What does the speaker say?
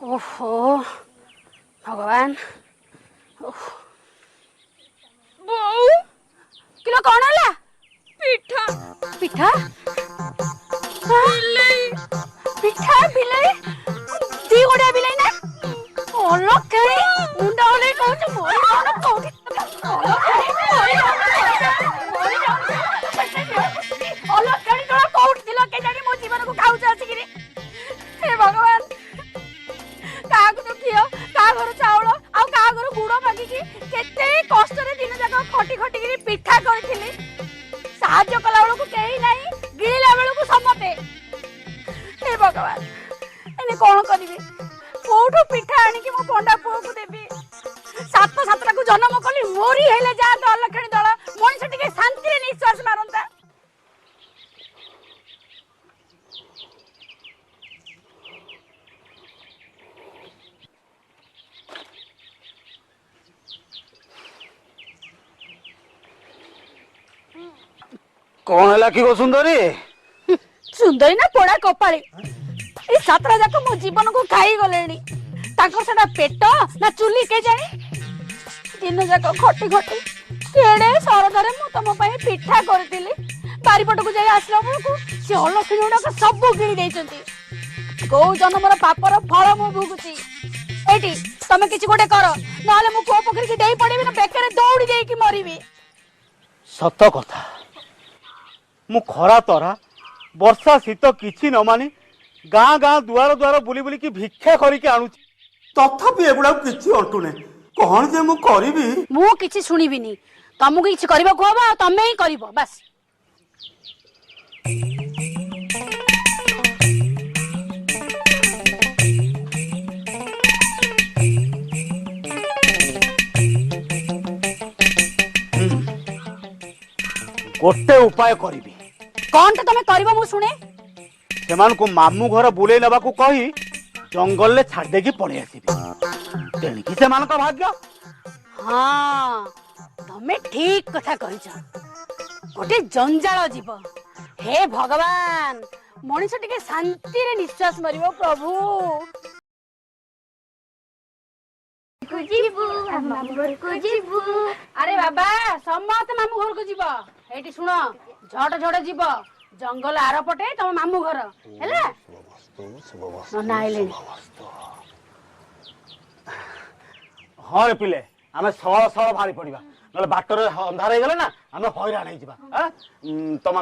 ओहो भगवान बोऊ किलो कौन है पिठा पिठा बिलेई पिठा बिलाई दी गोड़िया बिलाई ना ओलो केणी मुंडा ओले कहू मोरी कौन कोठी ओलो केणी ओलो केणी तोरा कोठी दिलो के जानी मो जीवन को खाऊ जासी गिरी हे भगवान का को दुखियो का घर चावल आ का घर गुड़ मागी की केते कष्ट रे दिन जाक खटी खटी गिरी पिठा करथिली साहाଯ୍य कला बेलू को केही नाही गिळिला बेलू को समते हे भगवान एने कौन करिवे कोठो पिठा आनी कि मो पंडा पुओ को देबी सात सातटा को जन्म कली मोरी हेले जा तो अलखणी दळ मनिष टिके शांति रे निश्वास मारंता कौन है कि गो सुंदरी सुंदरी ना पोड़ा कपाली ए सातरा जाक मो जीवन को खाई गलेनी ताकर सेटा पेट ना चुली के जानी दिन जाक खटी खटी केड़े सरदारे मु तम पई पिठा करतिली बारीपट को जाई आसला बेलू से अलखणी गुडा सब गिरी देइचंती गौ जन्मर पापर फल मु भुगुची एटी तमे किछि गोटे कर नाले मु को पोखरी की देई पड़ीबी ना बेकरे दौड़ी देई की मरीबी सत कथा मु खरा तरा वर्षा शीत किछि न मानी गाँ गाँ दुआर दुआर बुली बुली की भिक्षा करके आणुची तथापि एगुडा किछि अंटुने कौन जे मु करिबी मु किछि सुनिबिनी तमु किछि करबा को हबा तमे ही करबो बस गोटे उपाय करिबी कौन तमे करबो मु सुने सेमान को मामू घर बुले नबा को कही जंगल ले छाड़ देकी पड़े आसीबी तेणिकी सेमान का भाग्य हाँ तमे ठीक कथा कहिछ गोटे जंजाल जीव हे भगवान मनीष टिके शांति रे निश्वास मरिबो प्रभु अरे बाबा समस्त मामू घर को जीव एठी सुनो झट झट जीव जंगल आर पटे तम मामू घर हैला नना आइले हाँ रे पिले आमे सळ सळ भारी पड़िबा नले बाटर अंधार हे गेले ना आमे हैरान हे जिबा तम